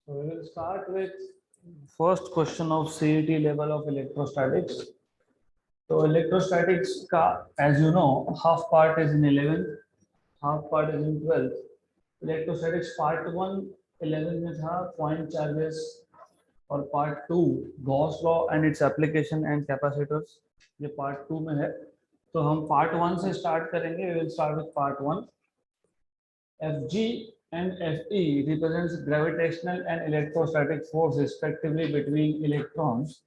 So we will start with first question of CET level of electrostatics. So electrostatics का, as you know, half part is in 11th, half part is in 12th. Electrostatics part 1 11 में था point charges और part 2 Gauss law and its application and capacitors. ये part 2 में है. तो हम part 1 से start करेंगे. We will start with part 1. Fg and Fe represents gravitational and electrostatic force respectively between electrons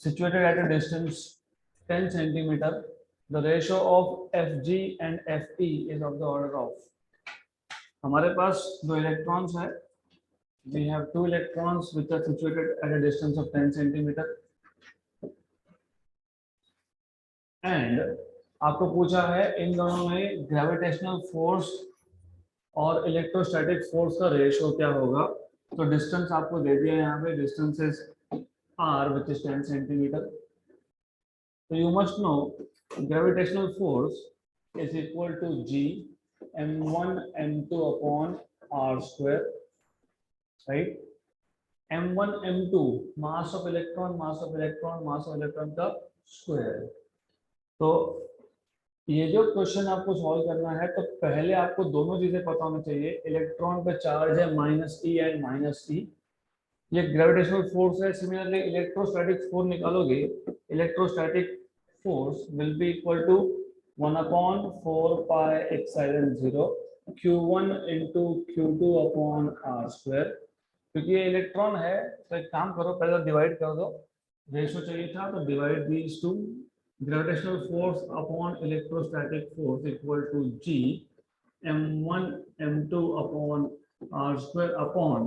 situated at a distance 10 centimeter. The ratio of Fg and Fe is of the order of. हमारे पास दो electrons है. We have two electrons which are situated at a distance of 10 centimeter. And आपको पूछा है इन दोनों में gravitational force और electrostatic force का रेशियो क्या होगा. तो डिस्टेंस आपको दे दिया है यहाँ पे. Distance is r which is 10 centimeter. So you must know gravitational force is equal to g m1 m2 upon r square, right? m1 m2 mass of electron का square. तो ये जो क्वेश्चन आपको सॉल्व करना है तो पहले आपको दोनों चीजें पता होनी चाहिए. इलेक्ट्रॉन पे चार्ज है -e एंड -e. ये ग्रेविटेशनल फोर्स है. सिमिलरली इलेक्ट्रोस्टैटिक फोर्स निकालोगे. Electrostatic force will be equal to 1/4 pi epsilon 0 q1 into q2 upon r square. क्योंकि ये इलेक्ट्रॉन है तो एक काम करो, पहले डिवाइड कर दो. रेशियो चाहिए था तो divide these two. Gravitational force upon electrostatic force equal to g m1 m2 upon r square upon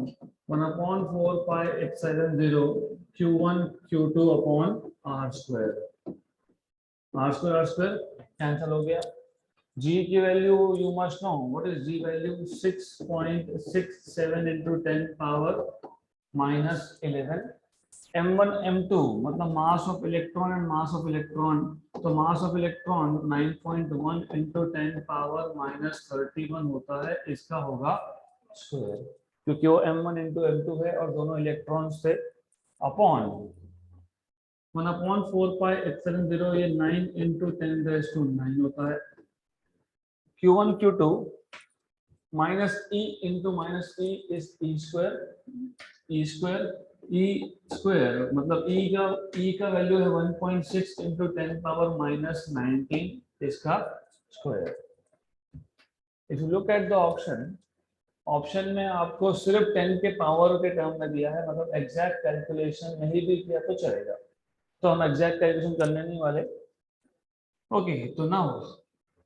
1/4 pi epsilon 0 q1 q2 upon r square. r square cancel हो गया. g की value you must know. What is g value? 6.67 into 10 power minus 11. m1 m2 मतलब mass of electron and mass of electron. तो mass of electron 9.1 into 10 power -31 होता है. इसका होगा square क्योंकि वो m1 into m2 है और दोनों इलेक्ट्रॉन्स थे. अपॉन 1/4 पाई एप्सिलॉन 0 ये 9 into 10⁻⁹ होता है. q1 q2 -e into -e is e square. e square मतलब e का वैल्यू है 1.6 into 10 पावर -19. इसका square. If you look at the option में आपको सिर्फ 10 के पावर के टर्म में दिया है. मतलब एग्जैक्ट कैलकुलेशन नहीं भी किया तो चलेगा. तो हम एग्जैक्ट कैलकुलेशन करने नहीं वाले. ओके तो नाउ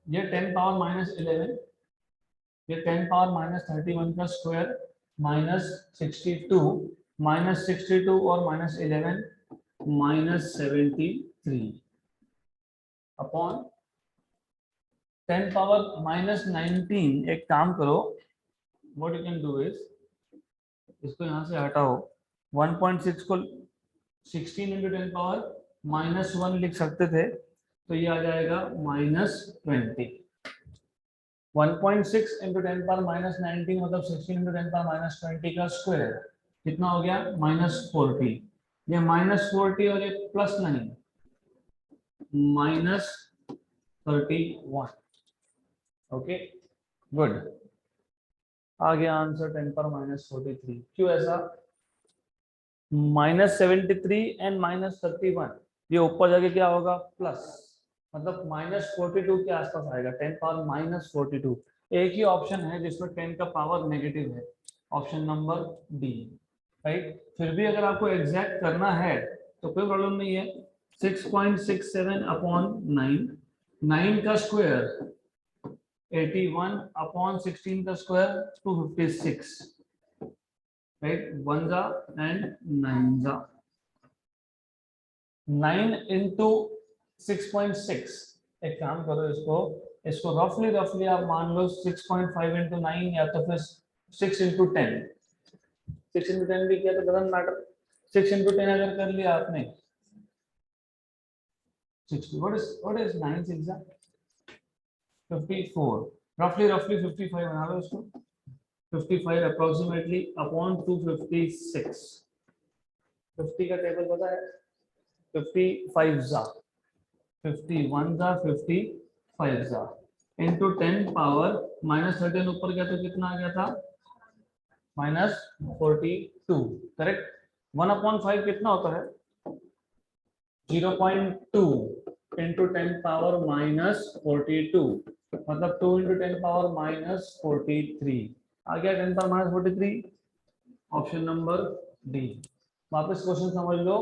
ये 10 पावर -11 ये 10 पावर -31 का स्क्वायर -62 -62 और -11 -73 अपॉन 10 पावर -19. एक काम करो, what you can do is इसको यहाँ से हटाओ. 1.6 को 16 into 10 पावर -1 लिख सकते थे तो ये आ जाएगा -20. 1.6 into 10 पावर -19 मतलब 16 into 10 पावर -20 का स्क्वायर कितना हो गया -40. ये -40 और ये +9 -31. Okay good. आ गया आंसर 10 पर -43. क्यों ऐसा? -73 एंड -31 ये ऊपर जाके क्या होगा प्लस, मतलब -42 के आसपास आएगा. 10 पावर -42. एक ही ऑप्शन है जिसमें 10 का पावर नेगेटिव है. Option number D, right. फिर भी अगर आपको एग्जैक्ट करना है तो कोई प्रॉब्लम नहीं है. 6.67 अपॉन 9 का स्क्वायर 81 अपॉन 16 का स्क्वायर 256, राइट. 1 जा एंड 9 जा. 9 into 6.6. एक काम करो, इसको रफली आप मान लो 6.5 into 9 या तो फिर 6 into 10. 6 into 10 भी किया तो डजंट मैटर. 6 into 10 अगर कर लिया आपने 60. what is 9 6 54. रफली 55 बना लो इसको. 55 अप्रोक्सीमेटली अपॉन 256। 50 का टेबल पता है, 55 जा 51 जा 55 जा इंटू 10 पावर -13 ऊपर गया तो कितना आ गया था -42, करेक्ट। 1/5 कितना होता है 0.2 इंटू 10 पावर -42, मतलब 2 इंटू 10 पावर -43 आ गया 10 पावर -43, ऑप्शन नंबर डी। वापस क्वेश्चन समझ लो,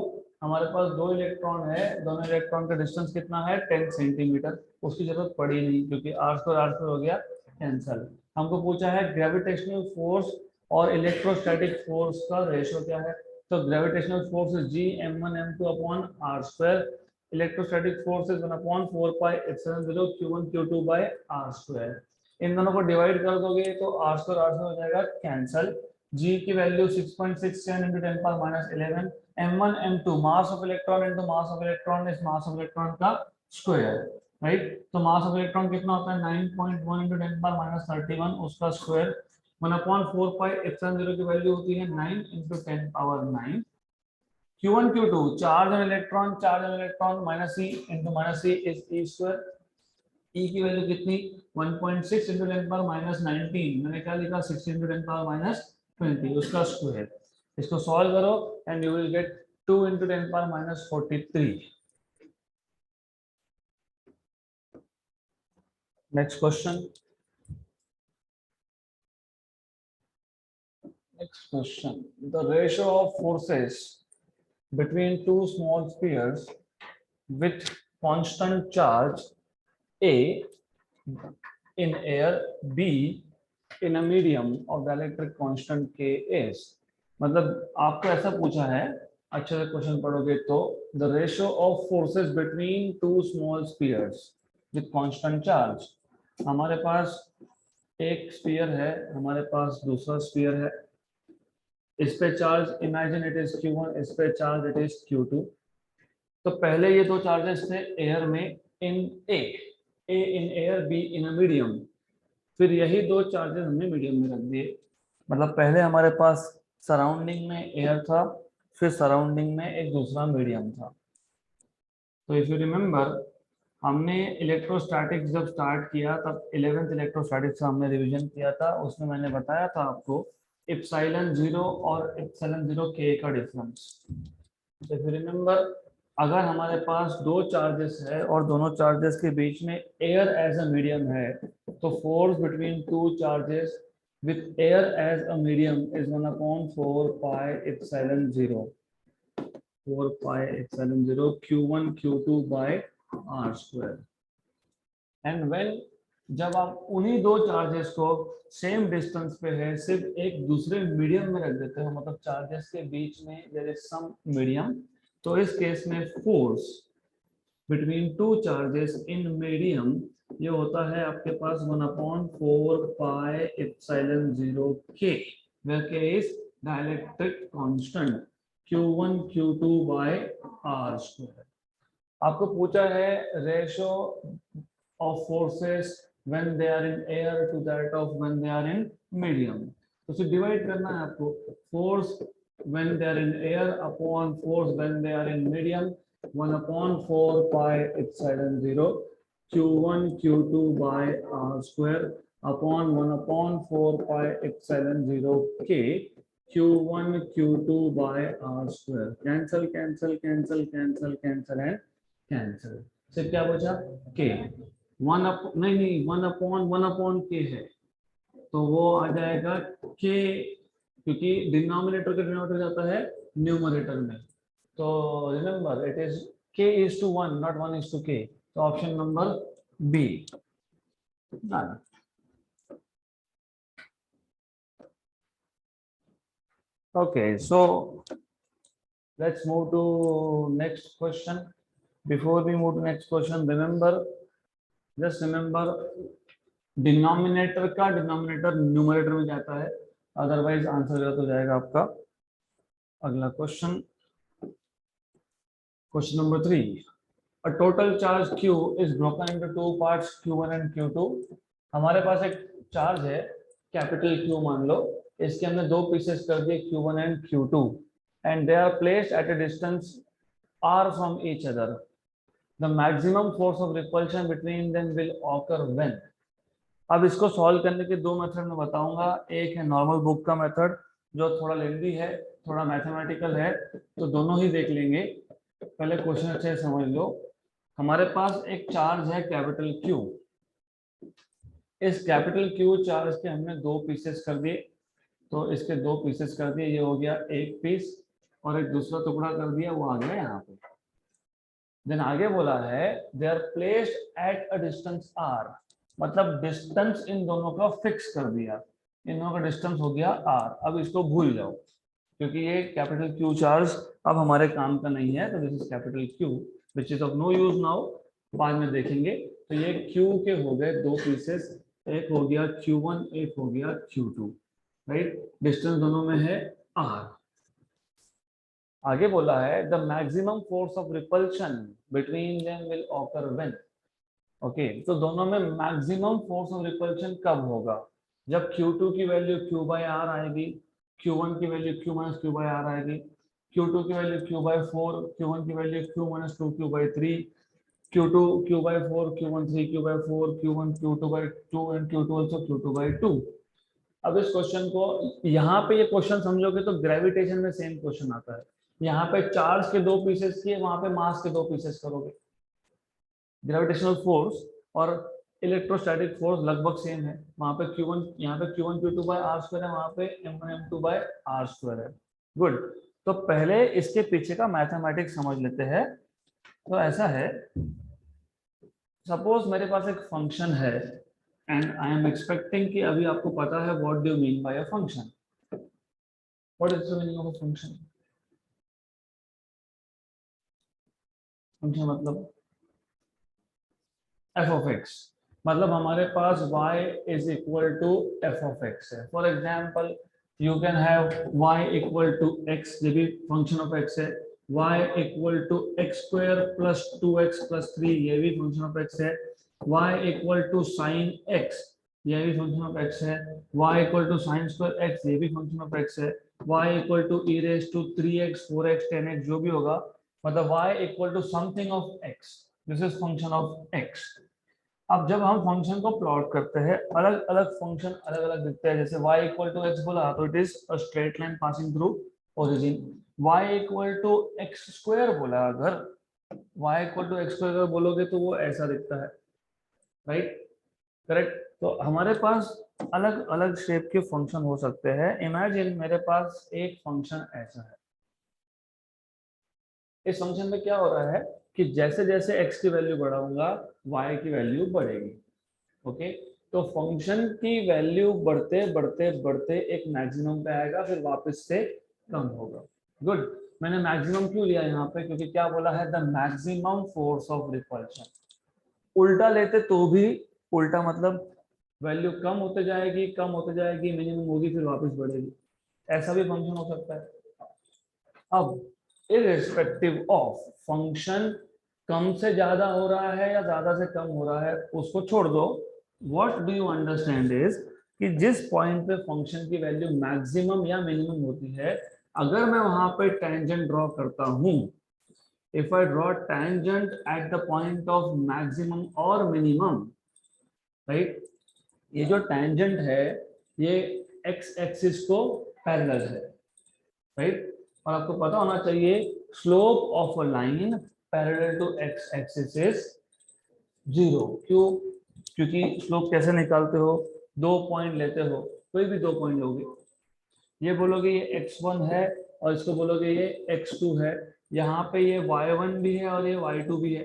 हमारे पास दो इलेक्ट्रॉन है, दोनों इलेक्ट्रॉन का डिस्टेंस कितना है 10 सेंटीमीटर, उसकी जरूरत पड़ी नहीं क्योंकि r² हो गया कैंसल। हमको पूछा है ग्रेविटेशनल फोर्स और इलेक्ट्रोस्टैटिक फोर्स का रेशियो क्या है, तो gravitational force is g m1 m2 upon r², electrostatic force is 1/4 pi epsilon 0 q1 q2 by r²। इन दोनों को डिवाइड कर दोगे तो r² हो जाएगा कैंसल। g की value 6.67 into 10 power minus 11, m1 m2 mass of electron into mass of electron is mass of electron का स्क्वायर, राइट। तो मास ऑफ इलेक्ट्रॉन कितना होता है 9.1 into 10 power minus 31 उसका स्क्वायर 1/4 पाई एप्सिलॉन 0 की वैल्यू होती है 9 into 10 power 9। q1 q2 charge on electron minus e into minus e is e square, e की वैल्यू कितनी 1.6 into 10 power minus 19, मैंने क्या लिखा 16 into 10 power minus 20 उसका स्क्वायर। इसको सॉल्व करो and you will get 2 into 10 power minus 43। Next question, the ratio of forces between two small spheres with constant charge A in air, B in a medium of the electric constant K is, मतलब आपको ऐसा पूछा है, अच्छे से question पढ़ोगे तो the ratio of forces between two small spheres with constant charge. हमारे पास एक स्फीयर है, हमारे पास दूसरा स्फीयर है, इस पे charge imagine it is q1, इस पे चार्ज इट इज q2। तो पहले ये दो चार्जेस थे एयर में in A in air, B in a medium, फिर यही दो चार्जेस हमने मीडियम में रख दिए। मतलब पहले हमारे पास सराउंडिंग में एयर था, फिर सराउंडिंग में एक दूसरा मीडियम था। तो इफ यू रिमेम्बर हमने इलेक्ट्रोस्टैटिक्स जब स्टार्ट किया तब 11th इलेक्ट्रोस्टैटिक्स का हमने रिवीजन किया था, उसमें मैंने बताया था आपको एप्सिलॉन 0 और एप्सिलॉन 0 के का डिफरेंस। इफ यू रिमेम्बर अगर हमारे पास दो चार्जेस है और दोनों चार्जेस के बीच में एयर एज अ मीडियम है, तो force between two charges with air as a medium is 1/4 pi epsilon 0, 4 pi epsilon 0 q1 q2 by r²। And when जब आप उन्हीं दो चार्जेस को सेम डिस्टेंस पे है सिर्फ एक दूसरे मीडियम में रख देते हो, मतलब चार्जेस के बीच में देयर इज सम मीडियम, तो इस केस में force between two charges in medium ये होता है आपके पास 1/4 pi epsilon 0 k, where k is dielectric constant q1 q2 by r²। आपको पूछा है ratio of forces when they are in air to that of when they are in medium, तो उसे divide करना है आपको, force when they are in air upon force when they are in medium 1/4 pi epsilon 0 q1 q2 by r² upon 1/4 pi epsilon 0 k q1 q2 by r²। Cancel cancel cancel cancel cancel and cancel, सिर्फ क्या बचा k, नहीं 1/1 k है, तो वो आ जाएगा k, क्योंकि denominator का डिनोमिनेटर जाता है न्यूमरेटर में, तो remember it is k is to 1 not 1 is to k, तो option number B. Okay, so let's move to next question. Before we move to next question, remember, just remember, denominator का denominator numerator में जाता है, otherwise answer गलत हो जाएगा आपका। अगला question, question number 3, a total charge q is broken into two parts q1 and q2। हमारे पास एक चार्ज है कैपिटल Q मान लो, इसके हमने दो पीसेस कर दिए Q1 and Q2 and they are placed at a distance r from each other. The maximum force of repulsion between them will occur when. अब इसको सॉल्व करने के दो मेथड मैं बताऊंगा। एक है नॉर्मल बुक का मेथड जो थोड़ा लेंदी है, थोड़ा मैथमेटिकल है, तो दोनों ही देख लेंगे। पहले क्वेश्चन अच्छे से समझ लो। हमारे पास एक चार्ज है कैपिटल Q। इस कैपिटल Q चार्ज के हमने दो पीसेस कर दिए, तो इसके दो पीसेस कर दिए, ये हो गया एक पीस, और एक दूसरा टुकड़ा कर दिया, वो आ गया यहाँ पे। देन आगे बोला है they are placed at a distance r, मतलब डिस्टेंस इन दोनों का फिक्स कर दिया, इन दोनों का डिस्टेंस हो गया r। अब इसको भूल जाओ क्योंकि ये कैपिटल Q चार्ज अब हमारे काम का नहीं है, तो this is capital Q which is of no use now, बाद में देखेंगे। तो ये Q के हो गए दो पीसेस, एक हो गया Q1, एक हो गया Q2, राइट। डिस्टेंस दोनों में है r। आगे बोला है the maximum force of repulsion between them will occur when. Okay, तो दोनों में मैक्सिमम फोर्स ऑफ रिपल्शन कब होगा? जब Q2 की वैल्यू Q by R आएगी, Q1 की value Q minus Q by R आएगी, Q2 की वैल्यू Q by 4, Q1 की value Q minus 2 Q by 3, Q2 Q by 4, Q1 3 Q by 4, Q1 Q2 by 2 and Q2 also Q2 by 2। अब इस question को यहाँ पे ये question समझोगे तो ग्रेविटेशन में सेम क्वेश्चन आता है। यहाँ पे चार्ज के दो पीसेस किए, वहां पे मास के दो पीसेस करोगे। ग्रेविटेशनल फोर्स और इलेक्ट्रोस्टैटिक फोर्स लगभग सेम है। वहां पे Q1, यहाँ पे Q1 Q2 by R square है, वहां पे M1 M2 by R square है। गुड, तो पहले इसके पीछे का मैथमेटिक्स समझ लेते हैं। तो ऐसा है, सपोज मेरे पास एक फंक्शन है एंड आई एम एक्सपेक्टिंग कि अभी आपको पता है what do you mean by a function. What is the meaning of a function? Function मतलब एफ ऑफ एक्स, मतलब हमारे पास y is equal to F of x है। For example you can have y equal to X, ये भी function of x है। y equal to x square plus 2x plus 3, ये भी फंक्शन ऑफ एक्स है। y equal to sine X, ये भी function of x है। y equal to sine square x, ये भी फंक्शन ऑफ एक्स है। y equal to e raise to 3x 4x 10x, जो भी होगा, मतलब y equal to something of x, this is function of x। अब जब हम फंक्शन को प्लॉट करते हैं, अलग अलग फंक्शन अलग अलग दिखते हैं। जैसे y इक्वल टू एक्स बोला तो it is a straight line passing through origin. y equal to x square बोला, अगर y equal to x square अगर बोलोगे तो वो ऐसा दिखता है, राइट, करेक्ट। तो हमारे पास अलग अलग शेप के फंक्शन हो सकते हैं। इमेजिन मेरे पास एक फंक्शन ऐसा है। इस फंक्शन में क्या हो रहा है कि जैसे जैसे x की वैल्यू बढ़ाऊंगा y की वैल्यू बढ़ेगी। ओके, तो फंक्शन की वैल्यू बढ़ते बढ़ते बढ़ते एक मैक्सिमम पे आएगा, फिर वापस से कम होगा। गुड, मैंने मैक्सिमम क्यों लिया यहाँ पे? क्योंकि क्या बोला है, the maximum force of repulsion. उल्टा लेते तो भी, उल्टा मतलब वैल्यू कम होते जाएगी, कम होते जाएगी, मिनिमम होगी, फिर वापस बढ़ेगी। ऐसा भी फंक्शन हो सकता है। अब इररिस्पेक्टिव ऑफ फंक्शन कम से ज्यादा हो रहा है या ज्यादा से कम हो रहा है, उसको छोड़ दो। What do you understand is कि जिस पॉइंट पे फंक्शन की वैल्यू मैक्सिमम या मिनिमम होती है, अगर मैं वहां पे टेंजेंट ड्रॉ करता हूं, if I draw tangent at the point of maximum और मिनिमम, राइट, ये जो टेंजेंट है ये एक्स एक्सिस को पैरेलल है, राइट। और आपको पता होना चाहिए slope of a line parallel to x axis is 0। क्यों? क्योंकि स्लोप कैसे निकालते हो? दो पॉइंट लेते हो, कोई भी दो पॉइंट लोगे, ये बोलोगे ये x1 है और इसको बोलोगे ये x2 है। यहाँ पे ये y1 भी है और ये y2 भी है,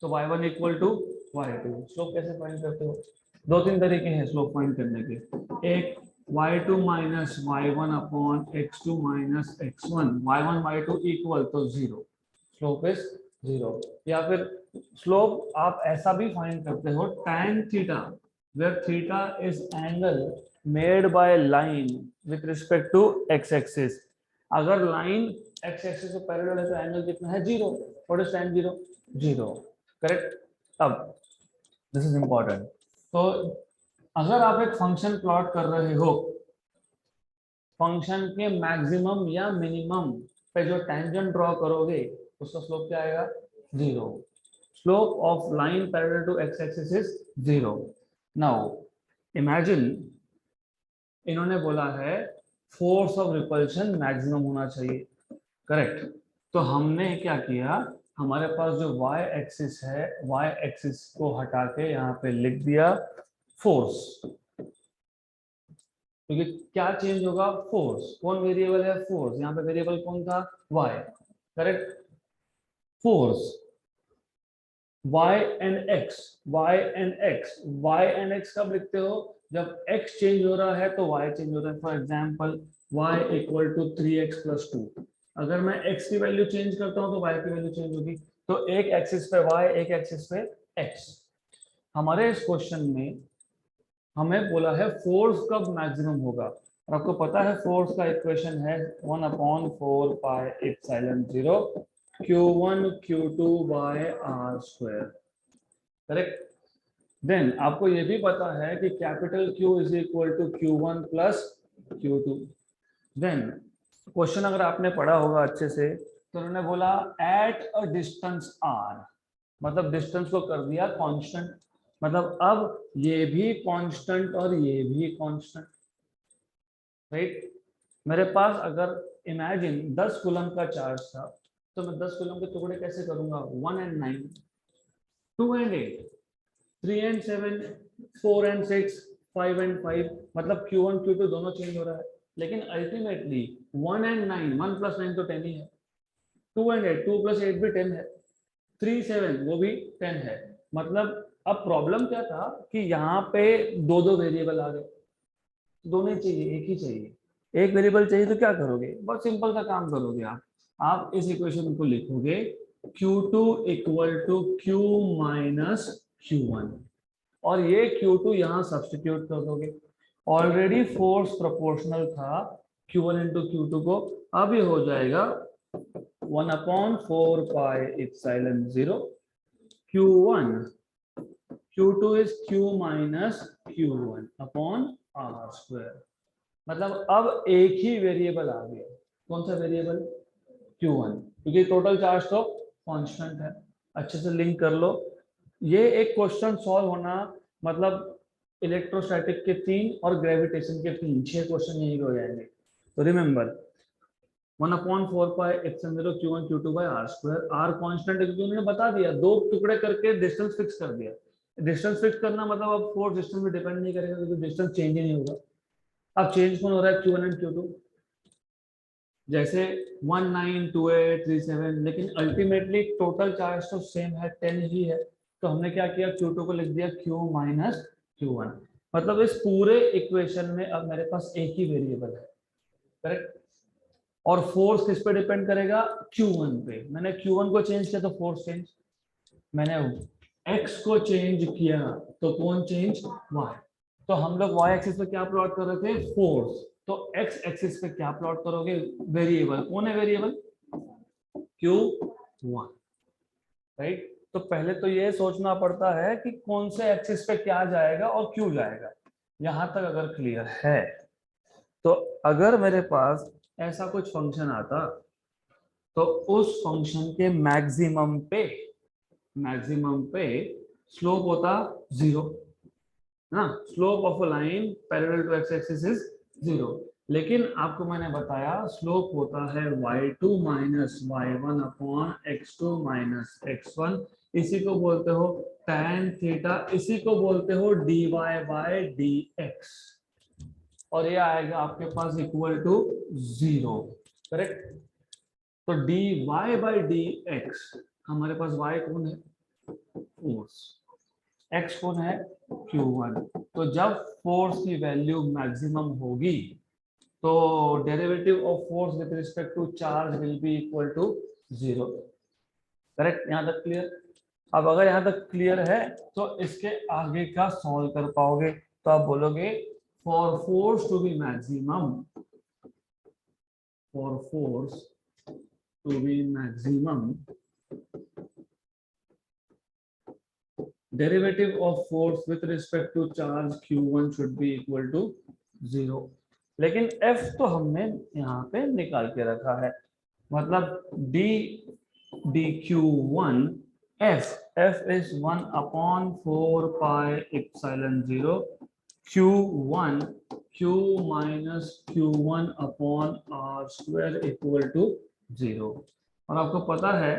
तो y1 equal to y2। Slope कैसे फाइंड करते हो? दो तीन तरीके हैं स्लोप फाइंड करने के। एक y2 minus y1 upon x2 minus x1, y1 y2 equal तो 0, स्लोप इज 0। या फिर स्लोप आप ऐसा भी फाइंड करते हो, tan theta, where theta is angle made by line with respect to x axis। अगर लाइन x axis से पैरेलल है तो एंगल कितना है? 0। What is tan 0? 0, करेक्ट। अब दिस इज इंपॉर्टेंट। तो अगर आप एक फंक्शन प्लॉट कर रहे हो, फंक्शन के मैक्सिमम या मिनिमम पे जो टेंजेंट ड्रॉ करोगे उसका स्लोप क्या आएगा? 0। Slope of line parallel to x axis is 0। Now imagine इन्होंने बोला है फोर्स ऑफ रिपल्शन मैक्सिमम होना चाहिए, करेक्ट? तो हमने क्या किया, हमारे पास जो y एक्सिस है, y एक्सिस को हटा के यहाँ पे लिख दिया फोर्स, क्योंकि क्या चेंज होगा? फोर्स। कौन वेरिएबल है? फोर्स। यहाँ पे वेरिएबल कौन था? y, correct? Force y and x, y and x, y and x कब लिखते हो? जब x चेंज हो रहा है तो y चेंज हो रहा है। For example y equal to 3x plus 2। अगर मैं x की वैल्यू चेंज करता हूँ तो y की वैल्यू चेंज होगी। तो एक एक्सिस पे y, एक एक्सिस पे x। हमारे इस क्वेश्चन में हमें बोला है फोर्स कब मैक्सिमम होगा, और आपको पता है फोर्स का इक्वेशन है 1/4 pi epsilon 0 q1 q2 by r square, correct? Then आपको ये भी पता है कि capital Q is equal to Q1 plus Q2। Then question अगर आपने पढ़ा होगा अच्छे से तो उन्होंने बोला एट अ डिस्टेंस r, मतलब डिस्टेंस को कर दिया कांस्टेंट, मतलब अब ये भी कांस्टेंट और ये भी कांस्टेंट, राइट? मेरे पास अगर इमेजिन 10 कूलम का चार्ज था तो मैं 10 कूलम के टुकड़े कैसे करूंगा? 1 and 9, 2 and 8, 3 and 7, 4 and 6, 5 and 5, मतलब Q1 Q2 दोनों चेंज हो रहा है, लेकिन अल्टीमेटली 1 एंड 9, 1 प्लस 9 तो 10 ही है, 2 एंड 8, 2 प्लस 8 भी 10 है, 3 7 वो भी 10 है। मतलब अब प्रॉब्लम क्या था कि यहाँ पे दो दो वेरिएबल आ गए, दोनों चाहिए, एक ही चाहिए। एक वेरिएबल चाहिए तो क्या करोगे? बहुत सिंपल सा काम करोगे, आप इस इक्वेशन को लिखोगे Q2 equal to Q minus Q1, और ये Q2 यहाँ सब्सटीट्यूट कर दोगे। ऑलरेडी फोर्स प्रोपोर्शनल था Q1 इंटू Q2 को, अब ये हो जाएगा 1/4 pi epsilon 0 Q1, Q2 is Q minus Q1 upon R square. मतलब अब एक ही वेरिएबल आ गया, कौन सा वेरिएबल? Q1, क्योंकि टोटल चार्ज तो कांस्टेंट है। अच्छे से लिंक कर लो। ये एक क्वेश्चन सॉल्व होना मतलब इलेक्ट्रोस्टैटिक के 3 और ग्रेविटेशन के 3, 6 क्वेश्चन यही हो जाएंगे। तो remember 1/4 pi epsilon 0 Q1 Q2 by R square. R constant है क्योंकि उन्होंने बता दिया, दो टुकड़े करके डिस्टेंस फिक्स कर दिया। डिस्टेंस फिक्स करना मतलब अब फोर्स डिस्टेंस पे डिपेंड नहीं करेगा क्योंकि डिस्टेंस चेंज ही नहीं होगा। अब चेंज कौन हो रहा है? Q1 एंड Q2, जैसे 1 9 2 8 3 7, लेकिन अल्टीमेटली टोटल चार्ज तो सेम है, 10 ही है। तो हमने क्या किया? Q2 को लिख दिया Q माइनस Q1। मतलब इस पूरे इक्वेशन में अब मेरे पास एक ही वेरिएबल है, करेक्ट? और फोर्स किस पे डिपेंड करेगा? Q1 पे। मैंने Q1 को चेंज किया तो फोर्स चेंज, मैंने x को चेंज किया तो कौन चेंज? y। तो हम लोग y एक्सिस पे क्या प्लॉट कर रहे थे? फोर्स। तो x एक्सिस पे क्या प्लॉट करोगे? वेरिएबल। कौन है वेरिएबल? Q1, right? तो पहले तो ये सोचना पड़ता है कि कौन से एक्सिस पे क्या जाएगा और क्यों जाएगा। यहां तक अगर क्लियर है तो अगर मेरे पास ऐसा कुछ फंक्शन आता तो उस फंक्शन के मैक्सिमम पे स्लोप होता 0 ना, slope of a line parallel to x axis is 0। लेकिन आपको मैंने बताया स्लोप होता है y2 minus y1 upon x2 minus x1। इसी को बोलते हो tan थीटा, इसी को बोलते हो dy बाय dx, और ये आएगा आपके पास इक्वल टू 0, करेक्ट? तो dy बाय dx, हमारे पास y कौन है? फोर्स। x कौन है? Q1। तो जब फोर्स की वैल्यू मैक्सिमम होगी तो derivative of force with respect to charge will be equal to 0, correct? यहां तक क्लियर? अब अगर यहां तक क्लियर है तो इसके आगे का सॉल्व कर पाओगे। तो आप बोलोगे for force to be maximum, for force to be maximum derivative of force with respect to charge Q1 should be equal to 0। लेकिन F तो हमने यहाँ पे निकाल के रखा है, मतलब dQ1 F is 1/4πε0 Q1 Q minus Q1 upon R square equal to 0। और आपको पता है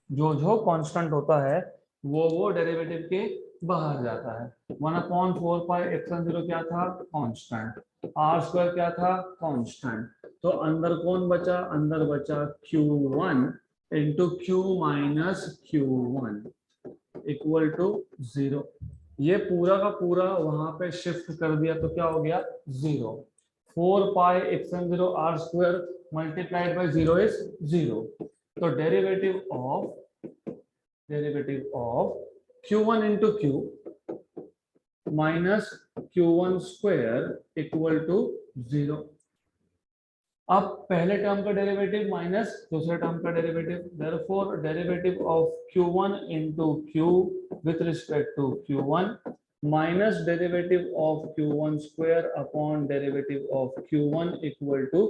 जो कांस्टेंट होता है वो डेरिवेटिव के बाहर जाता है। 1/4πε0 क्या था? कांस्टेंट। R स्क्वायर क्या था? कांस्टेंट। तो अंदर कौन बचा? अंदर बचा Q1 into Q minus Q1 equal to 0। ये पूरा का पूरा वहां पे शिफ्ट कर दिया तो क्या हो गया? 0। 4πε0 R square multiplied by 0 is 0। तो derivative of Q1 into Q minus Q1 square equal to 0। अब पहले टर्म का डेरिवेटिव माइनस दूसरे टर्म का derivative, therefore derivative of Q1 into Q with respect to Q1 minus derivative of Q1 square upon derivative of Q1 equal to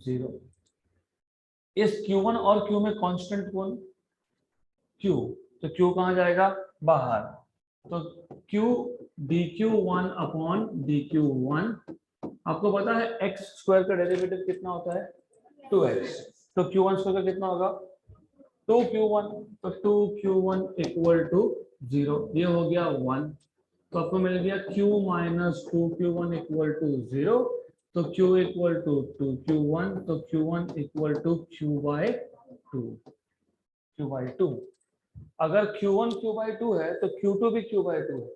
0। इस Q1 और Q में constant कौन? Q। तो Q कहाँ जाएगा? बाहर। तो Q dQ1 अपॉन dQ1, आपको पता है x स्क्वायर का डेरिवेटिव कितना होता है? 2x। तो Q1 स्क्वायर का कितना होगा? 2Q1। तो 2Q1 इक्वल टू 0। ये हो गया 1। तो आपको मिल गया Q minus 2Q1 equal to 0। तो Q इक्वल टू 2Q1, तो Q1 equal to Q by 2। अगर Q1 Q बाय 2 है तो Q2 भी Q बाय 2 है।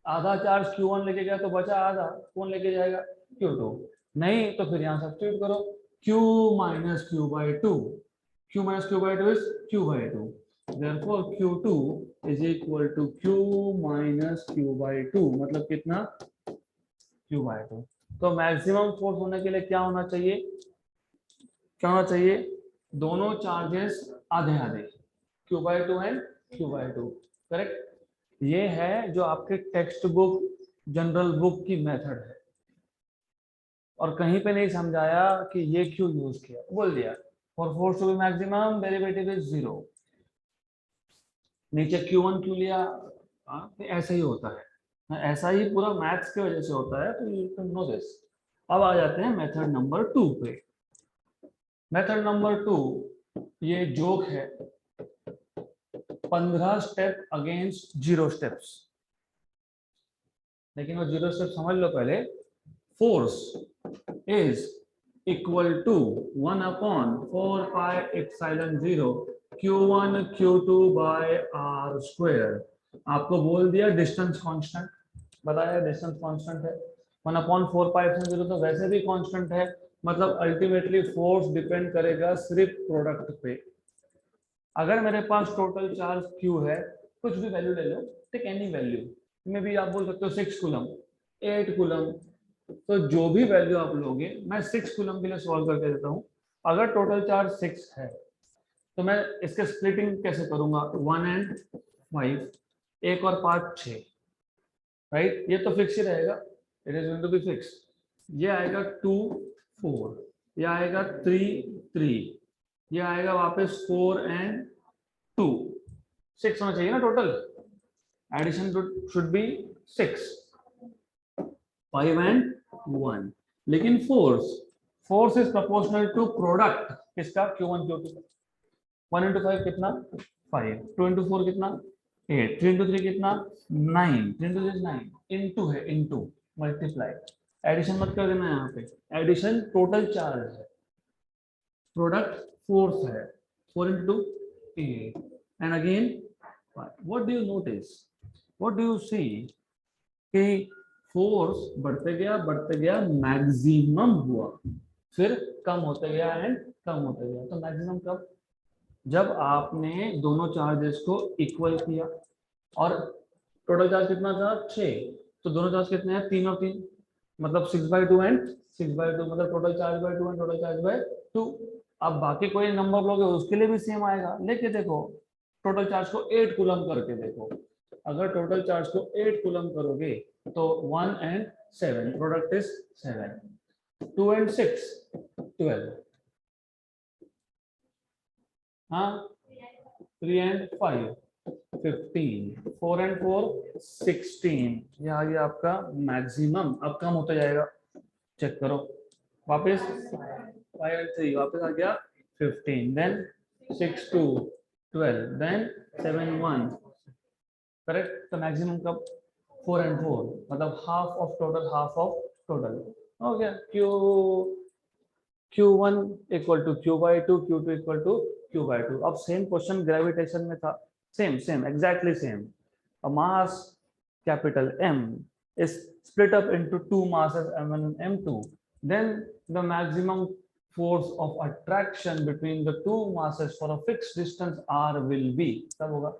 आधा चार्ज Q1 लेके गया तो बचा आधा, कौन लेके जाएगा? Q2। नहीं तो फिर यहाँ सब्स्टिट्यूट करो, Q minus Q by 2। Q minus Q by 2 is Q by 2. Therefore Q2 is equal to Q minus Q by 2, मतलब कितना? Q by 2। तो मैक्सिमम फोर्स होने के लिए क्या होना चाहिए? क्या होना चाहिए? दोनों चार्जेस आधे आधे, Q by 2 and Q by 2। Correct. ये है जो आपके टेक्स्ट बुक जनरल बुक की मेथड है, और कहीं पे नहीं समझाया कि ये क्यों यूज किया, बोल दिया for force to be maximum derivative is 0। नीचे Q1 क्यों लिया? तो ऐसा ही होता है, ऐसा ही पूरा मैथ्स की वजह से होता है, तो यू कैन नो दिस। अब आ जाते हैं मेथड नंबर 2 पे। मेथड नंबर 2 ये जोक है, 15 स्टेप अगेंस्ट 0 स्टेप्स। लेकिन वो 0 स्टेप समझ लो पहले। Force is equal to 1/4πε0 Q1 Q2 by R square। आपको बोल दिया डिस्टेंस कांस्टेंट, बताया डिस्टेंस कांस्टेंट है। 1/4πε0 तो वैसे भी कांस्टेंट है, मतलब अल्टीमेटली फोर्स डिपेंड करेगा सिर्फ प्रोडक्ट पे। अगर मेरे पास टोटल चार्ज Q है, कुछ भी वैल्यू ले लो, टेक एनी वैल्यू, में भी आप बोल सकते हो 6 कूलम, 8 कूलम, तो जो भी वैल्यू आप लोगे, मैं 6 कूलम के लिए सॉल्व करके देता हूँ। अगर टोटल चार्ज 6 है तो मैं इसके स्प्लिटिंग कैसे करूंगा? 1 and 5, 1 और 5 6, राइट। ये तो फिक्स ही रहेगा, it is going to be fix. ये आएगा 2 4, ये आएगा 3 3, ये आएगा वापस 4 and 2, 6 होना चाहिए ना total. Addition should be 6, 5 and 1। लेकिन force is proportional to product किसका? Q1 Q2। 1 into 5 कितना? 5। 2 into 4 कितना? 8। 3 into 3 कितना? 9। 3 into 3 9, इनटू है, इनटू मल्टीप्लाई। एडिशन मत कर देना यहाँ पे, एडिशन टोटल चार्ज है, प्रोडक्ट फोर्स है। 4 into 8 and again 5। What do you notice, what do you see कि फोर्स बढ़ते गया मैक्सिमम हुआ, फिर कम होते गया एंड कम होते गया। तो मैक्सिमम कब? जब आपने दोनों चार्जेस को इक्वल किया, और टोटल चार्ज कितना था? 6, तो दोनों चार्ज कितने हैं? 3 और 3, मतलब 6/2 एंड 6/2, मतलब total charge by 2 and total charge by 2। अब बाकी कोई नंबर लोगे उसके लिए भी सेम आएगा, लेके देखो टोटल चार्ज को 8 कूलम करके देखो, अगर टोटल चार्ज को 8 कूलम करोगे तो 1 and 7 प्रोडक्ट इज 7, 2 and 6 12, हाँ 3 and 5 15, 4 and 4 16, ये आ गया आपका मैक्सिमम। अब कम होता जाएगा, चेक करो वापस 5 and 3 वापस आ गया 15, देन 6 2 12, देन 7 1, करेक्ट। तो मैक्सिमम कब 4 and 4, मतलब half of total, half of total हो गया। Q1 equal to Q/2, Q2 equal to Q/2। अब सेम क्वेश्चन ग्रेविटेशन में था, same same exactly same. A mass capital M is split up into two masses M1 and M2, then the maximum force of attraction between the two masses for a fixed distance r will be, तब होगा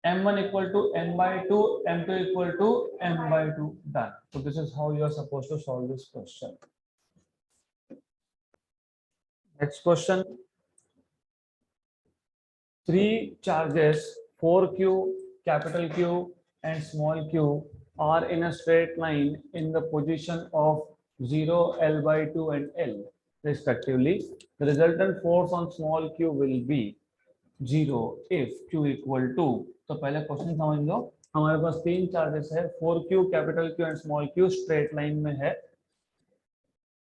M1 equal to n/2, M2 equal to m/2, done। So this is how you are supposed to solve this question। Next question, three charges 4q, capital Q and small q are in a straight line in the position of 0, L/2 and L respectively. The resultant force on small q will be 0 if q equal to, तो पहले question समझ लो। हमारे पास तीन charges है, 4q, capital Q and small q straight line में है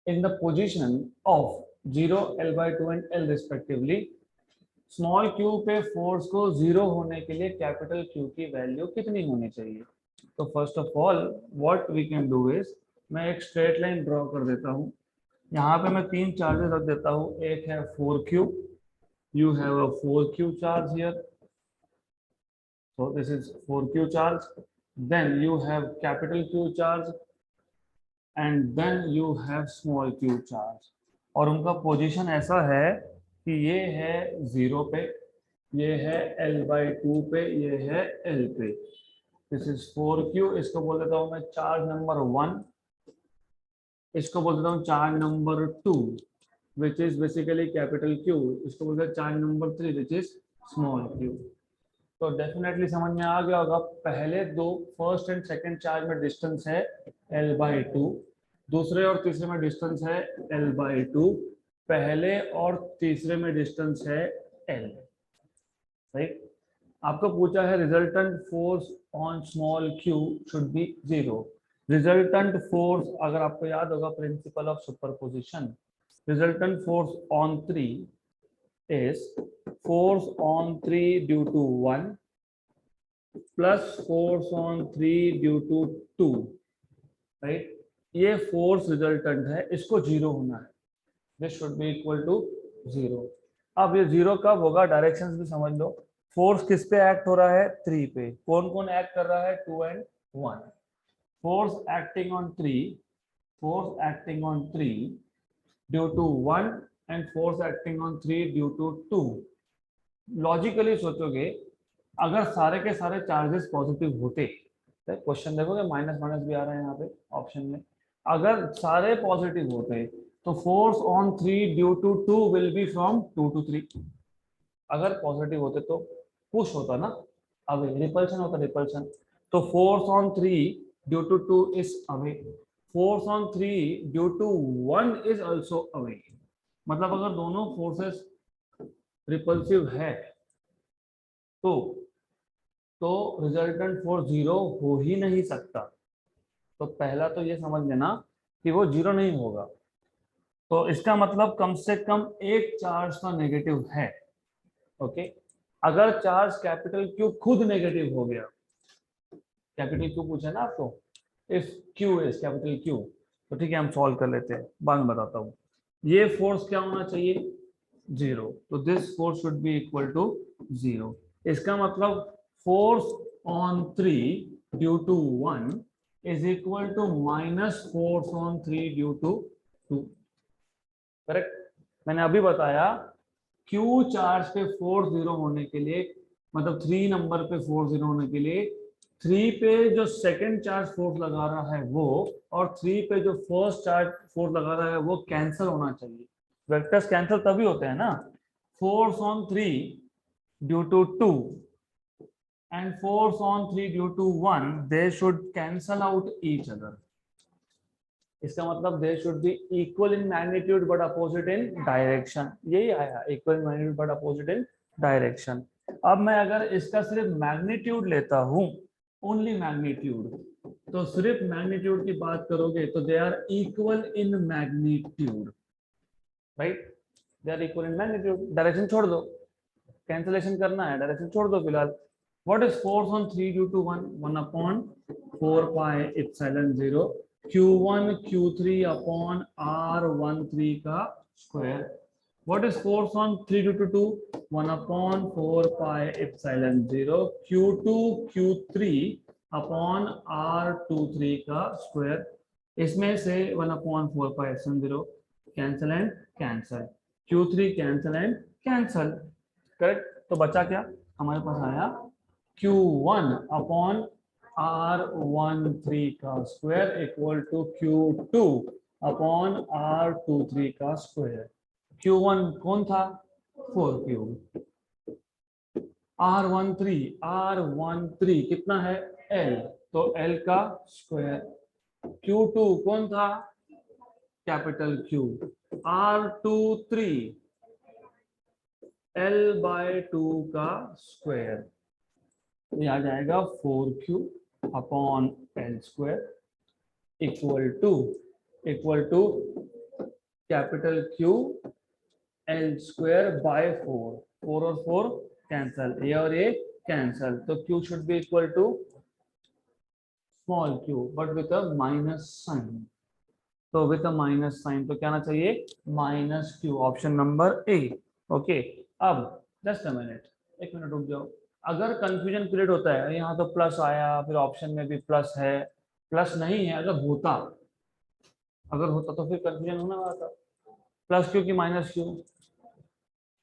in the position of 0, L/2 and L respectively। Small q पे force को 0 होने के लिए कैपिटल Q की वैल्यू कितनी होनी चाहिए? तो first of all what we can do is, मैं एक स्ट्रेट लाइन ड्रॉ कर देता हूँ। यहाँ पे मैं तीन चार्जेस रख देता हूँ, एक है 4q, you have a 4q charge here, so this is 4q charge, then you have capital Q charge and then you have small q charge। और उनका पोजीशन ऐसा है कि ये है 0 पे, ये है L/2 पे, ये है L पे। दिस इज 4q, इसको बोल देता हूँ मैं चार्ज नंबर 1, इसको बोल देता हूँ charge number 2 which is basically capital Q, इसको बोलते हैं charge number 3 which is small q। तो डेफिनेटली समझ में आ गया होगा, पहले दो फर्स्ट एंड सेकंड चार्ज में डिस्टेंस है L/2, दूसरे और तीसरे में डिस्टेंस है L/2, पहले और तीसरे में डिस्टेंस है L, राइट। आपको पूछा है resultant force on small q should B 0। Resultant force, अगर आपको याद होगा principal of superposition, resultant force on 3 is force on 3 due to 1 plus force on 3 due to 2, right। ये फोर्स रिजल्टेंट है, इसको 0 होना है, this should be equal to 0। अब ये 0 कब होगा, डायरेक्शंस भी समझ लो। फोर्स किस पे एक्ट हो रहा है, 3 पे। कौन कौन एक्ट कर रहा है, 2 and 1। Force acting on 3, force acting on 3 due to 1 and force acting on 3 due to 2। Logically सोचोगे, अगर सारे के सारे चार्जेस पॉजिटिव होते, तो क्वेश्चन देखोगे माइनस माइनस भी आ रहा है यहाँ पे ऑप्शन में, अगर सारे पॉजिटिव होते तो force on 3 due to 2 will be from 2 to 3। अगर पॉजिटिव होते तो पुश होता ना, अवे, रिपल्शन होता, रिपल्शन। तो force on 3 due to 2 is away, force on 3 due to 1 is also away. मतलब अगर दोनों फोर्सेस रिपल्सिव है तो रिजल्टेंट फोर्स 0 हो ही नहीं सकता। तो पहला तो ये समझ लेना कि वो 0 नहीं होगा। तो इसका मतलब कम से कम एक चार्ज का नेगेटिव है, ओके। अगर चार्ज कैपिटल Q खुद नेगेटिव हो गया, कैपिटल Q पूछा ना आपको, if Q is capital Q, तो ठीक है हम सॉल्व कर लेते हैं, बाद में बताता हूँ। ये फोर्स क्या होना चाहिए, 0, तो this force should be equal to 0। इसका मतलब force on 3 due to 1 is equal to minus force on 3 due to 2, correct. मैंने अभी बताया Q चार्ज पे फोर्स 0 होने के लिए, मतलब 3 नंबर पे फोर्स 0 होने के लिए 3 पे जो सेकंड चार्ज फोर्स लगा रहा है वो, और 3 पे जो फर्स्ट चार्ज फोर्स लगा रहा है वो कैंसिल होना चाहिए। वेक्टर्स कैंसिल तभी होते हैं ना, force on 3 due to 2 and force on 3 due to 1, they should cancel out each other. इसका मतलब they should be equal in magnitude but opposite in direction. यही आया, equal in magnitude but opposite in direction. अब मैं अगर इसका सिर्फ magnitude लेता हूं, ओनली मैग्नीट्यूड, तो सिर्फ मैग्नीट्यूड की बात करोगे तो they are equal in magnitude, right? They are equal in magnitude. Direction छोड़ दो, कैंसलेशन करना है, डायरेक्शन छोड़ दो फिलहाल. What is force on 3 due to 1? 1/4 pi epsilon 0 Q1 Q3 upon R13 का square. What is force on 3 due to 2? 1/4 pi epsilon 0 Q2 Q3 upon R23 का square. इसमें से 1/4 pi epsilon 0 cancel and cancel, Q3 cancel and cancel, correct? तो बचा क्या हमारे पास आया? Q1 upon R13 का square equal to Q2 upon R23 का स्क्वायर. Q1 कौन था? 4 क्यूब. R13 कितना है? L, तो L का स्क्वायर. Q2 कौन था? Capital Q. R23 L/2 का स्क्वायर. ये आ जाएगा 4Q upon L square equal to capital Q L square by 4. 4 और 4 कैंसल, ये और ये कैंसल, तो Q should be equal to small q but with a minus sign. तो विथ अ माइनस साइन तो क्या आना चाहिए? -q. Option number A. Okay, अब जस्ट अ मिनट, एक मिनट रुक जाओ. अगर कंफ्यूजन क्रिएट होता है, यहाँ तो प्लस आया, फिर ऑप्शन में भी प्लस है, प्लस नहीं है. अगर होता तो फिर कंफ्यूजन होना वाला था. प्लस क्यू की माइनस क्यू?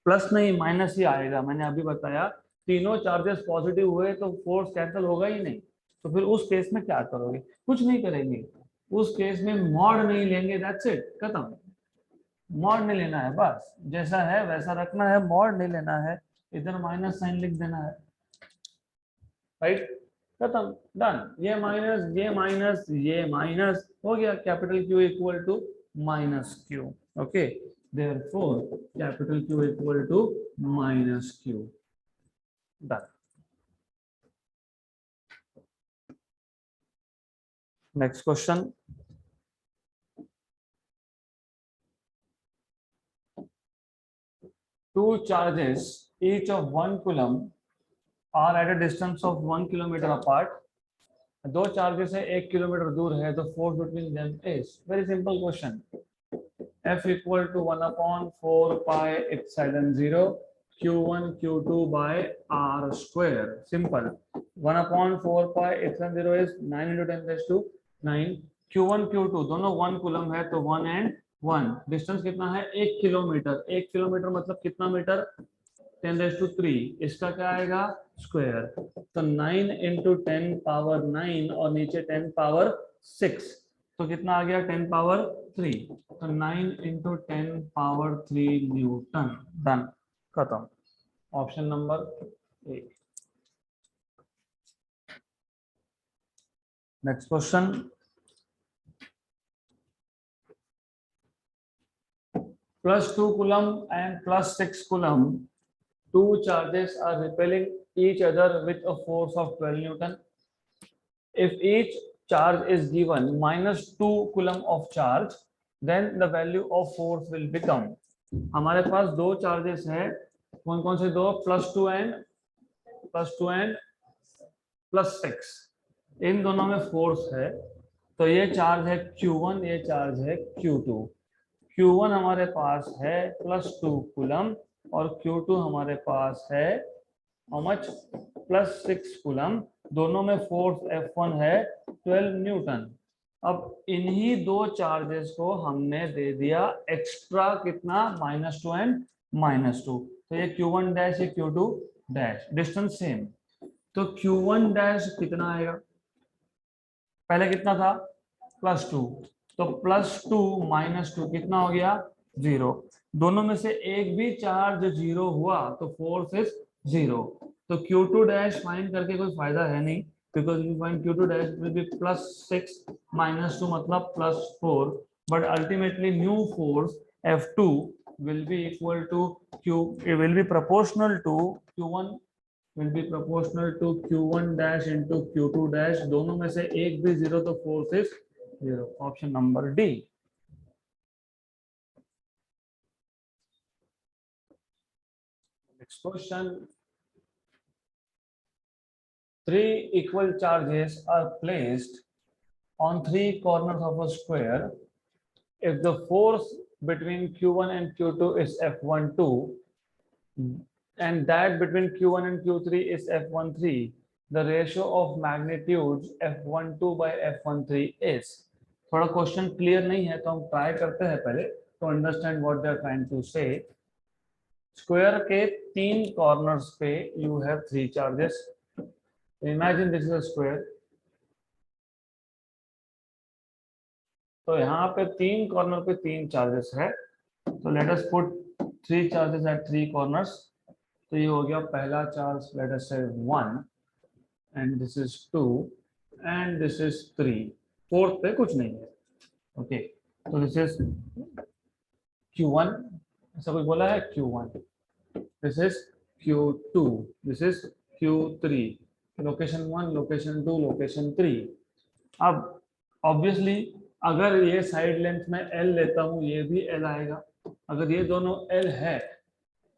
प्लस नहीं, माइनस ही आएगा. मैंने अभी बताया तीनों चार्जेस पॉजिटिव हुए तो फोर्स कैंसिल होगा ही नहीं. तो फिर उस केस में क्या करोगे? कुछ नहीं करेंगे. उस केस में मॉड नहीं लेंगे, दैट्स इट, खत्म. मॉड नहीं लेना है, बस जैसा है वैसा रखना है, मॉड नहीं लेना है. इधर माइनस साइन लिख देना है, राइट? खत्म, डन. ये माइनस हो गया. Capital Q equal to -q. Okay, therefore capital Q equal to -q. Done. Next question. Two charges each of 1 coulomb are at a distance of 1 kilometer apart. दो charges है 1 kilometre दूर है, तो force between them is. Very simple question. F equal to 1/4 pi epsilon 0 Q1 Q2 by R square. Simple. 1/4 pi epsilon 0 is 9 × 10⁹ Q1 Q2 दोनों 1 coulomb है, तो 1 and 1. Distance कितना है? 1 किलोमीटर. 1 किलोमीटर मतलब कितना मीटर? 10⁻3. इसका क्या आएगा? स्क्वायर. तो 9 × 10 पावर 9 और नीचे 10 पावर 6, तो कितना आ गया? 10 पावर 3. तो 9 × 10 पावर 3 न्यूटन. डन, खत्म. Option number A. Next question. +2 coulomb and +6 coulomb, two charges are repelling each other with a force of 12 Newton. If each charge is given -2 coulomb of charge, then the value of force will become. हमारे पास दो charges है, कौन कौन से दो? +2 and +6. इन दोनों में force है, तो ये चार्ज है Q1, ये चार्ज है Q2. Q1 हमारे पास है +2 कूलम और Q2 हमारे पास है हाउ मच? +6 कूलम. दोनों में फोर्स F1 है 12 न्यूटन. अब इन्हीं दो चार्जेस को हमने दे दिया एक्स्ट्रा कितना? -2 and -2. तो ये Q1 डैश, ये Q2 डैश, डिस्टेंस सेम. तो Q1 डैश कितना आएगा? पहले कितना था? +2. तो +2 -2 कितना हो गया? 0. दोनों में से एक भी चार्ज 0 हुआ तो फोर्स इज 0। तो Q2 डैश फाइंड करके कोई फायदा है नहीं, because you find Q2 dash will be +6 -2 मतलब +4, but ultimately new force F2 will be equal to Q, it will be proportional to Q1, will be proportional to Q1 dash into Q2 dash, दोनों में से एक भी 0 तो force is 0। Option number D. Next question, three equal charges are placed on three corners of a square. If the force between Q1 and Q2 is F12 and that between Q1 and Q3 is F13, the ratio of magnitudes F12 by F13 is। थोड़ा question clear नहीं है तो हम try करते हैं पहले to understand what they are trying to say. Square के तीन कॉर्नर्स पे you have three charges. Imagine this is a square. तो यहाँ पे तीन कॉर्नर पे तीन चार्जेस है, तो let us put three charges at three corners. तो ये हो गया पहला चार्ज, लेट अस से 1 and this is 2 and this is 3। Fourth पे कुछ नहीं है। ओके, तो दिस इज Q1, ऐसा कोई बोला है Q1, this is Q2, this is Q3, location 1, location 2, location 3। अब ऑब्वियसली अगर ये साइड लेंथ में L लेता हूँ, ये भी L आएगा। अगर ये दोनों L है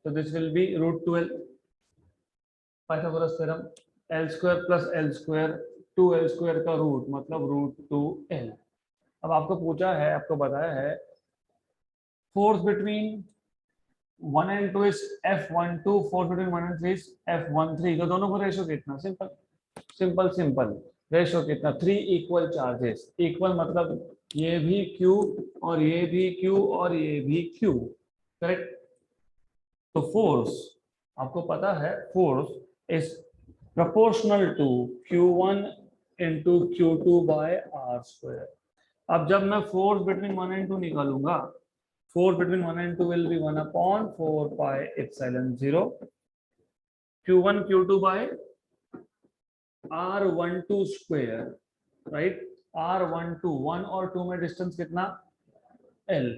तो this will be √2L, Pythagoras theorem, L² + L², 2L² का रूट मतलब √2L। अब आपको पूछा है, आपको बताया है force between 1 and 2 is F12, force between 1 and 3 is F13। तो दोनों का रेशियो कितना? सिंपल सिंपल सिंपल, रेशियो कितना? 3 इक्वल चार्जेस। इक्वल मतलब ये भी Q और ये भी Q और ये भी Q, करेक्ट। तो फोर्स आपको पता है, force is proportional to Q1 into Q2 by R²। अब जब मैं फोर्स बिटवीन 1 and 2 निकालूंगा, force between 1 and 2 will be 1/4 pi epsilon 0 Q1 Q2 by R12 square, right? R12, 1 और 2 में डिस्टेंस कितना? L,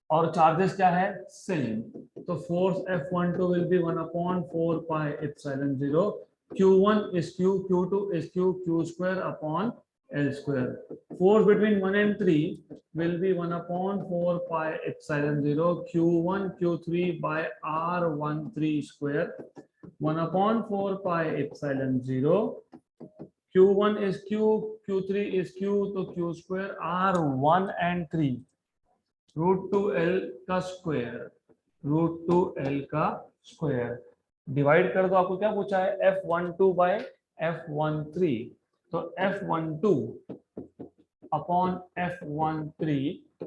और चार्जेस क्या है? सेम। तो force F12 will be 1/4 pi epsilon 0 Q1 is Q, Q2 is Q, Q² upon L²। Force between 1 and 3 will be 1/4 pi epsilon 0 Q1 Q3 by R13 square, 1/4 pi epsilon 0 Q1 is Q, Q3 is Q, तो Q² R1 and 3 √2L का square, √2L का square divide कर दो। आपको क्या पूछा है? F12 by F13। तो F12 अपॉन F13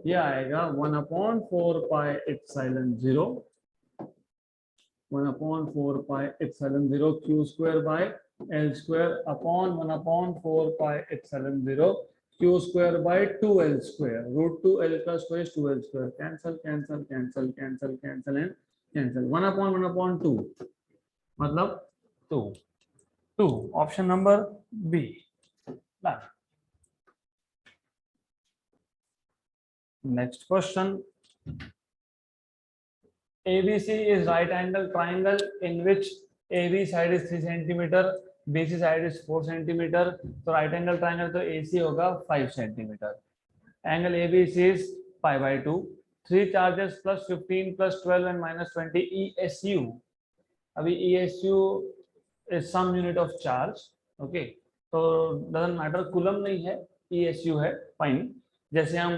ये आएगा 1/4 pi epsilon 0, 1/4 pi epsilon 0 Q² by L² अपॉन 1/4 pi epsilon 0 Q² by 2L²। √2L का square 2L², cancel cancel cancel cancel cancel and cancel, 1/1/2 मतलब 2। Option number B. Next question, ABC is right angle triangle in which AB side is 3 centimeter, BC side is 4 centimeter। तो right angle triangle तो AC होगा 5 centimeter। Angle ABC is pi/2। 3 charges plus 15 plus 12 and minus 20 ESU। अभी ESU is some unit of charge, okay। तो doesn't matter, coulomb नहीं है, ESU है, fine. जैसे हम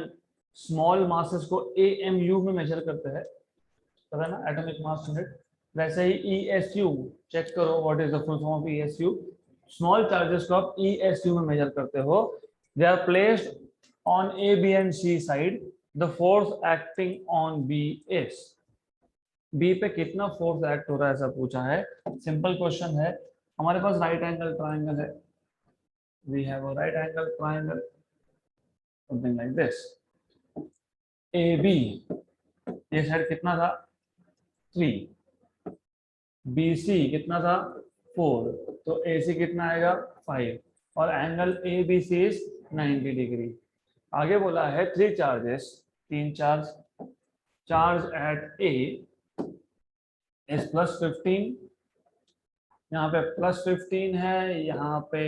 स्मॉल मासेस को AMU में मेजर करते हैं, पता ना, एटॉमिक मास यूनिट, वैसे ही ESU चेक करो, what is the full form of ESU। Small charges को आप ESU में मेजर करते हो। They are placed on A, B and C side, the force acting on B is. B पे कितना फोर्स एक्ट हो रहा है ऐसा पूछा है। सिंपल क्वेश्चन है, हमारे पास राइट एंगल ट्राइंगल है, we have a right angle triangle something like this. AB ये साइड कितना था? 3, BC कितना था 4, तो AC कितना आएगा 5, और एंगल ABC इज 90 डिग्री। आगे बोला है 3 charges, 3 charge at A is +15, यहाँ पे +15 है, यहाँ पे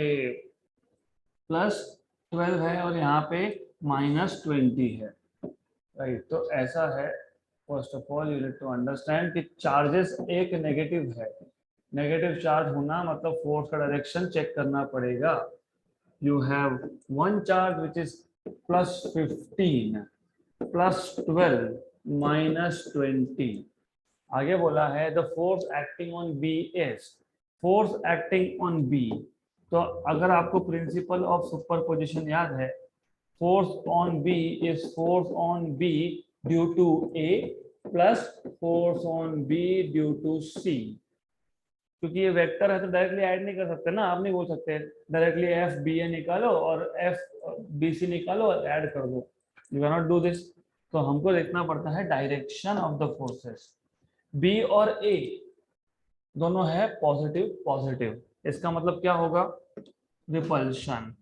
+12 है, और यहाँ पे -20 है, राइट। तो ऐसा है, first of all you need to understand कि चार्जेस एक नेगेटिव है, नेगेटिव चार्ज होना मतलब फोर्स का डायरेक्शन चेक करना पड़ेगा। You have one charge which is +15 +12 -20। आगे बोला है the force acting on B is, force acting on B. तो अगर आपको प्रिंसिपल ऑफ सुपरपोजिशन याद है, force on B is force on B due to A plus force on B due to सी। क्योंकि ये वेक्टर है तो डायरेक्टली ऐड नहीं कर सकते ना, आप नहीं बोल सकते डायरेक्टली एफ बी ए निकालो और एफ बी सी निकालो और ऐड कर दो, you can not do this. तो हमको देखना पड़ता है direction of the forces. B और ए दोनों है पॉजिटिव पॉजिटिव, इसका मतलब क्या होगा, रिपल्शन।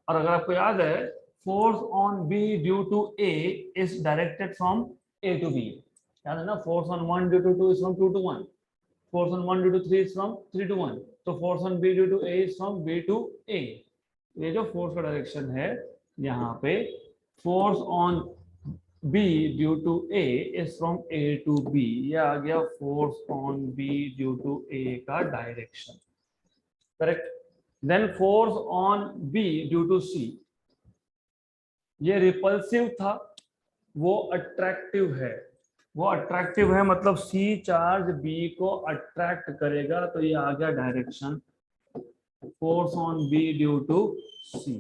और अगर आपको याद है force on B due to A is directed from A to B, याद है ना, force on 1 due to 2 is from 2 to 1, force on 1 due to 3 is from 3 to 1, तो force on B due to A is from B to A। ये जो force का direction है यहाँ पे, force on B due to A is from A to B, ये आ गया force on B due to A का direction, correct. Then force on B due to C, ये रिपल्सिव था, वो अट्रैक्टिव है, वो अट्रैक्टिव है मतलब सी चार्ज बी को अट्रैक्ट करेगा, तो ये आ गया direction force on B due to C.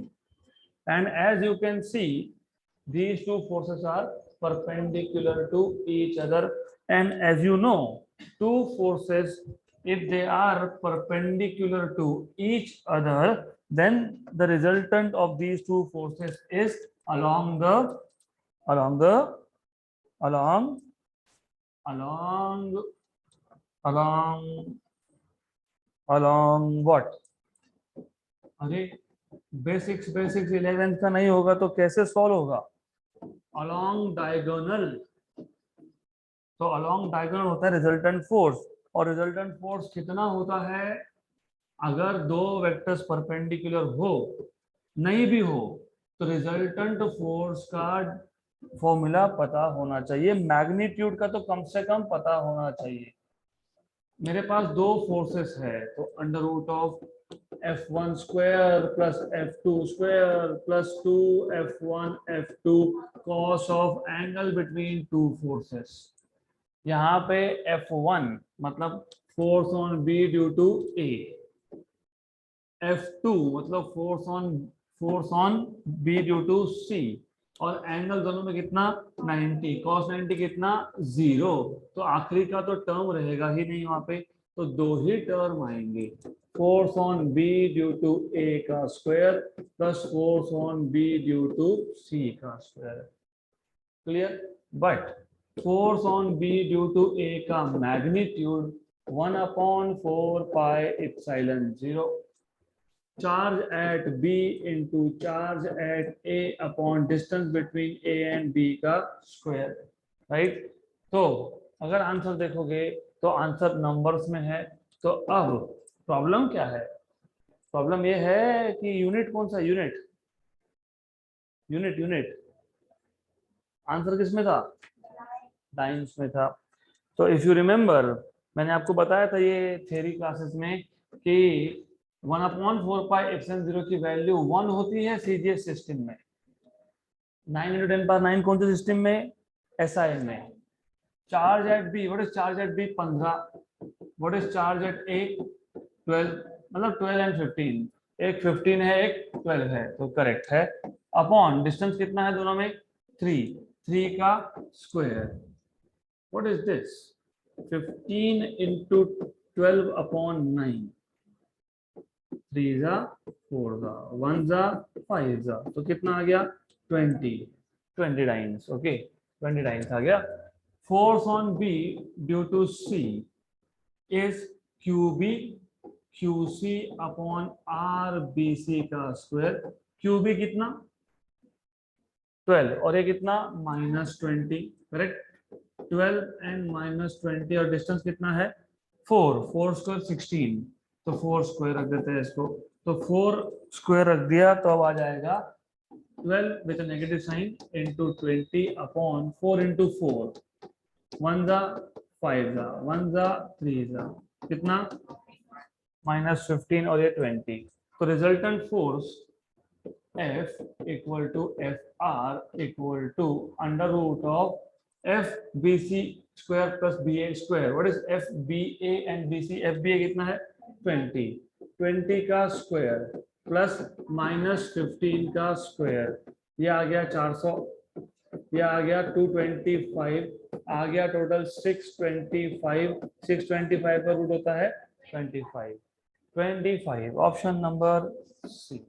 And as you can see these two forces are perpendicular to each other, and as you know two forces if they are perpendicular to each other then the resultant of these two forces is along the along the along along along along what, अरे basics 11th का नहीं होगा तो कैसे solve होगा, along diagonal। तो along diagonal होता है रिजल्टेंट फोर्स, और रिजल्टेंट फोर्स कितना होता है, अगर दो वेक्टर्स परपेंडिकुलर हो, नहीं भी हो तो रिजल्टेंट फोर्स का फॉर्मूला पता होना चाहिए, मैग्नीट्यूड का तो कम से कम पता होना चाहिए। मेरे पास दो फोर्सेस है, तो under root of F1 square plus F2 square plus 2F1 F2 cos of angle between two forces. यहाँ पे F1 मतलब force on B due to A, F2 मतलब force on B due to C, और angle दोनों में कितना 90, cos 90 कितना 0, तो आखिरी का तो टर्म रहेगा ही नहीं वहां पे, तो दो ही टर्म आएंगे, force on B due to A का square plus force on B due to C का square. Clear. But force on B due to A का magnitude 1/4 pi epsilon 0, charge at B into charge at A upon distance between A and B का square, right. तो अगर answer देखोगे तो answer numbers में है। तो अब प्रॉब्लम क्या है, प्रॉब्लम ये है कि यूनिट कौन सा, यूनिट यूनिट यूनिट आंसर किस में था, टाइम्स में था। तो इफ यू रिमेम्बर मैंने आपको बताया था ये थ्योरी क्लासेस में कि 1/4 पाई एप्सिलॉन 0 की वैल्यू 1 होती है सीजीएस सिस्टम में, 9×10⁹ कौन से सिस्टम में, एसआई में। Charge at B, what is charge at B 15, what is charge at A 12, मतलब 12 एंड 15, एक 15 है एक 12 है, तो करेक्ट है। अपॉन डिस्टेंस कितना है दोनों में 3 का square, what is this 15 into 12/9, 3 जा 4 जा 1 जा 5 जा, तो कितना आ गया 20 टाइम्स, ओके 20 टाइम्स आ गया। Force on B due to C, is QB QC upon RBC का स्क्वायर। QB कितना 12 और ये कितना -20, करेक्ट। 12 एंड -20 और डिस्टेंस कितना है 4 स्क्वायर 16, तो 4 स्क्वायर रख देते हैं इसको। तो 4 स्क्वायर रख दिया तो अब आ जाएगा 12 with negative sine into 20 upon 4 into 4, 1 जा 5 जा 1 जा 3 जा कितना -15 और ये 20। तो resultant force F equal to FR equal to under root of FBC square plus BA square. What is FBA and BC? FBA कितना है 20 का स्क्वायर प्लस -15 का स्क्वायर, ये आ गया 400, ये आ गया 225, आ गया टोटल 625। 625 का रूट होता है 25। ऑप्शन नंबर सी।